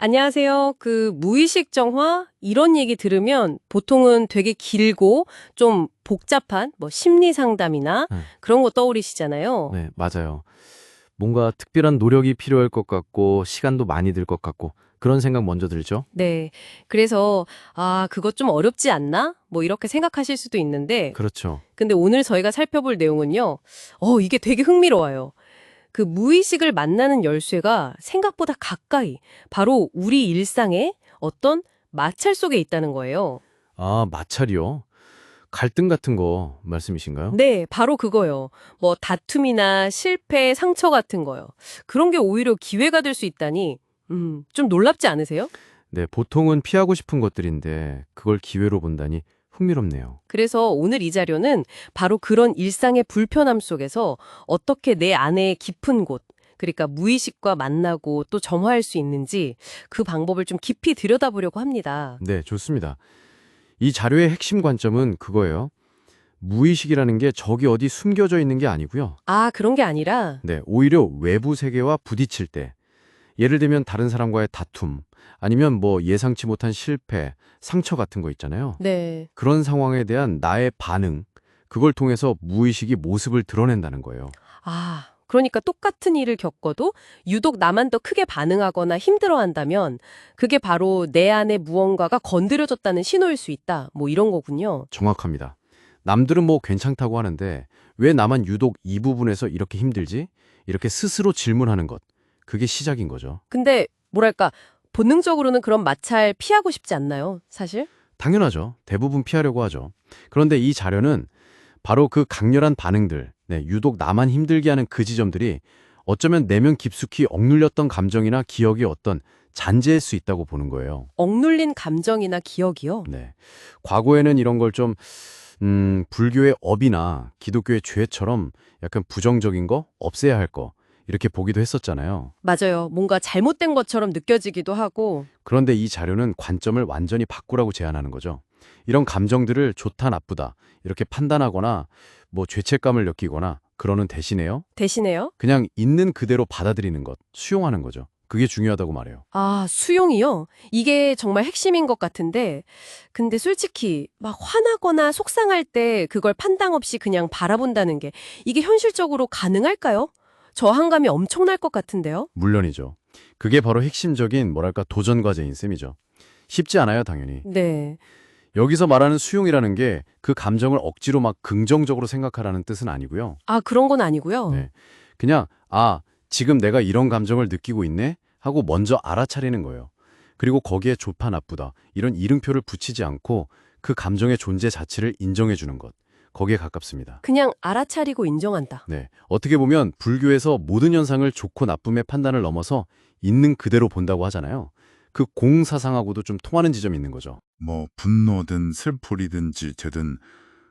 안녕하세요. 무의식 정화 이런 얘기 들으면 보통은 되게 길고 좀 복잡한 심리 상담이나 네. 그런 거 떠오르시잖아요. 네, 맞아요. 뭔가 특별한 노력이 필요할 것 같고 시간도 많이 들 것 같고 그런 생각 먼저 들죠? 네. 그래서 그것 좀 어렵지 않나? 이렇게 생각하실 수도 있는데 그렇죠. 근데 오늘 저희가 살펴볼 내용은요. 이게 되게 흥미로워요. 그 무의식을 만나는 열쇠가 생각보다 가까이 바로 우리 일상의 어떤 마찰 속에 있다는 거예요. 아, 마찰이요? 갈등 같은 거 말씀이신가요? 네, 바로 그거요. 다툼이나 실패, 상처 같은 거요. 그런 게 오히려 기회가 될 수 있다니, 좀 놀랍지 않으세요? 네, 보통은 피하고 싶은 것들인데 그걸 기회로 본다니 흥미롭네요. 그래서 오늘 이 자료는 바로 그런 일상의 불편함 속에서 어떻게 내 안의 깊은 곳, 그러니까 무의식과 만나고 또 점화할 수 있는지 그 방법을 좀 깊이 들여다보려고 합니다. 네, 좋습니다. 이 자료의 핵심 관점은 그거예요. 무의식이라는 게 저기 어디 숨겨져 있는 게 아니고요. 그런 게 아니라, 네, 오히려 외부 세계와 부딪힐 때 예를 들면 다른 사람과의 다툼, 아니면 예상치 못한 실패, 상처 같은 거 있잖아요. 네. 그런 상황에 대한 나의 반응, 그걸 통해서 무의식이 모습을 드러낸다는 거예요. 그러니까 똑같은 일을 겪어도 유독 나만 더 크게 반응하거나 힘들어한다면 그게 바로 내 안에 무언가가 건드려졌다는 신호일 수 있다. 이런 거군요. 정확합니다. 남들은 괜찮다고 하는데 왜 나만 유독 이 부분에서 이렇게 힘들지? 이렇게 스스로 질문하는 것. 그게 시작인 거죠. 근데 뭐랄까 본능적으로는 그런 마찰 피하고 싶지 않나요? 사실? 당연하죠. 대부분 피하려고 하죠. 그런데 이 자료는 바로 그 강렬한 반응들, 네, 유독 나만 힘들게 하는 그 지점들이 어쩌면 내면 깊숙이 억눌렸던 감정이나 기억의 어떤 잔재일 수 있다고 보는 거예요. 억눌린 감정이나 기억이요? 네. 과거에는 이런 걸 좀, 불교의 업이나 기독교의 죄처럼 약간 부정적인 거, 없애야 할 거, 이렇게 보기도 했었잖아요. 맞아요. 뭔가 잘못된 것처럼 느껴지기도 하고. 그런데 이 자료는 관점을 완전히 바꾸라고 제안하는 거죠. 이런 감정들을 좋다, 나쁘다, 이렇게 판단하거나 죄책감을 느끼거나 그러는 대신에요. 대신에요? 그냥 있는 그대로 받아들이는 것, 수용하는 거죠. 그게 중요하다고 말해요. 수용이요? 이게 정말 핵심인 것 같은데, 근데 솔직히 막 화나거나 속상할 때 그걸 판단 없이 그냥 바라본다는 게 이게 현실적으로 가능할까요? 저항감이 엄청날 것 같은데요? 물론이죠. 그게 바로 핵심적인 도전 과제인 셈이죠. 쉽지 않아요, 당연히. 네. 여기서 말하는 수용이라는 게 그 감정을 억지로 막 긍정적으로 생각하라는 뜻은 아니고요. 그런 건 아니고요. 네. 그냥 지금 내가 이런 감정을 느끼고 있네 하고 먼저 알아차리는 거예요. 그리고 거기에 좋다 나쁘다 이런 이름표를 붙이지 않고 그 감정의 존재 자체를 인정해 주는 것. 거기에 가깝습니다. 그냥 알아차리고 인정한다. 네. 어떻게 보면 불교에서 모든 현상을 좋고 나쁨의 판단을 넘어서 있는 그대로 본다고 하잖아요. 그 공사상하고도 좀 통하는 지점이 있는 거죠. 분노든 슬픔이든 질투든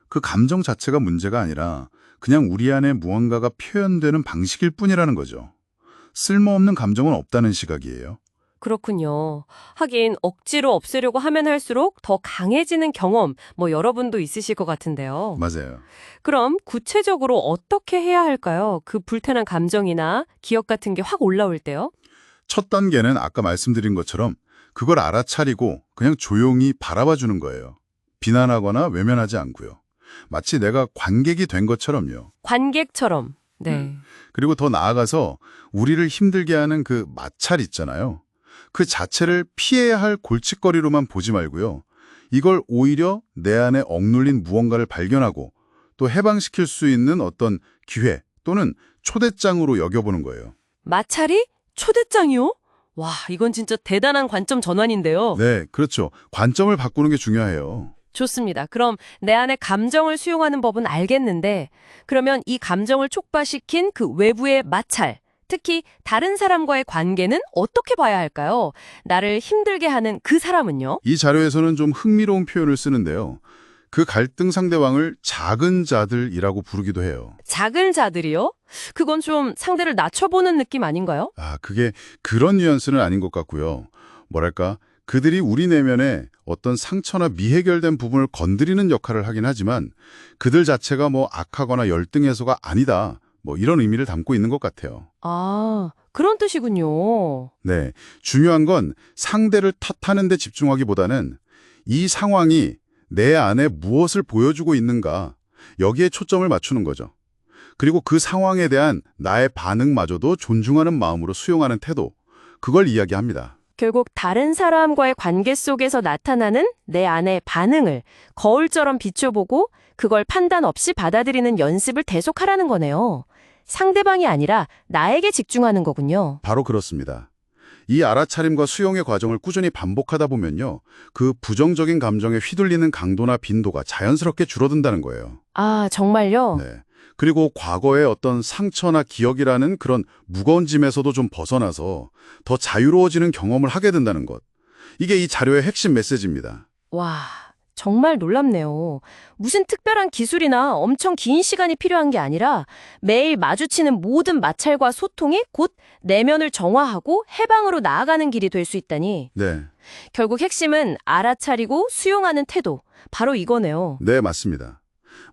그 감정 자체가 문제가 아니라 그냥 우리 안에 무언가가 표현되는 방식일 뿐이라는 거죠. 쓸모없는 감정은 없다는 시각이에요. 그렇군요. 하긴 억지로 없애려고 하면 할수록 더 강해지는 경험, 여러분도 있으실 것 같은데요. 맞아요. 그럼 구체적으로 어떻게 해야 할까요? 그 불편한 감정이나 기억 같은 게 확 올라올 때요? 첫 단계는 아까 말씀드린 것처럼 그걸 알아차리고 그냥 조용히 바라봐 주는 거예요. 비난하거나 외면하지 않고요. 마치 내가 관객이 된 것처럼요. 관객처럼. 네. 그리고 더 나아가서 우리를 힘들게 하는 그 마찰 있잖아요. 그 자체를 피해야 할 골칫거리로만 보지 말고요. 이걸 오히려 내 안에 억눌린 무언가를 발견하고 또 해방시킬 수 있는 어떤 기회 또는 초대장으로 여겨보는 거예요. 마찰이? 초대장이요? 와, 이건 진짜 대단한 관점 전환인데요. 네, 그렇죠. 관점을 바꾸는 게 중요해요. 좋습니다. 그럼 내 안의 감정을 수용하는 법은 알겠는데, 그러면 이 감정을 촉발시킨 그 외부의 마찰, 특히 다른 사람과의 관계는 어떻게 봐야 할까요? 나를 힘들게 하는 그 사람은요? 이 자료에서는 좀 흥미로운 표현을 쓰는데요. 그 갈등 상대방을 작은 자들이라고 부르기도 해요. 작은 자들이요? 그건 좀 상대를 낮춰보는 느낌 아닌가요? 그게 그런 뉘앙스는 아닌 것 같고요. 뭐랄까, 그들이 우리 내면에 어떤 상처나 미해결된 부분을 건드리는 역할을 하긴 하지만 그들 자체가 악하거나 열등해서가 아니다. 뭐 이런 의미를 담고 있는 것 같아요. 아, 그런 뜻이군요. 네, 중요한 건 상대를 탓하는 데 집중하기보다는 이 상황이 내 안에 무엇을 보여주고 있는가, 여기에 초점을 맞추는 거죠. 그리고 그 상황에 대한 나의 반응마저도 존중하는 마음으로 수용하는 태도, 그걸 이야기합니다. 결국 다른 사람과의 관계 속에서 나타나는 내 안의 반응을 거울처럼 비춰보고 그걸 판단 없이 받아들이는 연습을 계속하라는 거네요. 상대방이 아니라 나에게 집중하는 거군요. 바로 그렇습니다. 이 알아차림과 수용의 과정을 꾸준히 반복하다 보면요, 그 부정적인 감정에 휘둘리는 강도나 빈도가 자연스럽게 줄어든다는 거예요. 아, 정말요? 네. 그리고 과거의 어떤 상처나 기억이라는 그런 무거운 짐에서도 좀 벗어나서 더 자유로워지는 경험을 하게 된다는 것. 이게 이 자료의 핵심 메시지입니다. 와, 정말 놀랍네요. 무슨 특별한 기술이나 엄청 긴 시간이 필요한 게 아니라 매일 마주치는 모든 마찰과 소통이 곧 내면을 정화하고 해방으로 나아가는 길이 될 수 있다니. 네. 결국 핵심은 알아차리고 수용하는 태도. 바로 이거네요. 네, 맞습니다.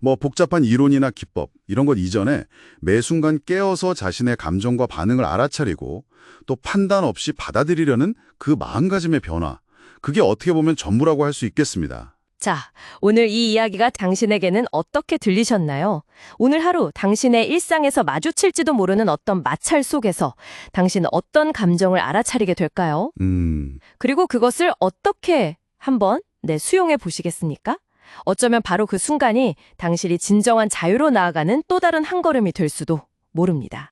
뭐 복잡한 이론이나 기법 이런 것 이전에 매 순간 깨어서 자신의 감정과 반응을 알아차리고 또 판단 없이 받아들이려는 그 마음가짐의 변화, 그게 어떻게 보면 전부라고 할 수 있겠습니다. 자, 오늘 이 이야기가 당신에게는 어떻게 들리셨나요? 오늘 하루 당신의 일상에서 마주칠지도 모르는 어떤 마찰 속에서 당신은 어떤 감정을 알아차리게 될까요? 그리고 그것을 어떻게 한번 수용해 보시겠습니까? 어쩌면 바로 그 순간이 당신이 진정한 자유로 나아가는 또 다른 한 걸음이 될 수도 모릅니다.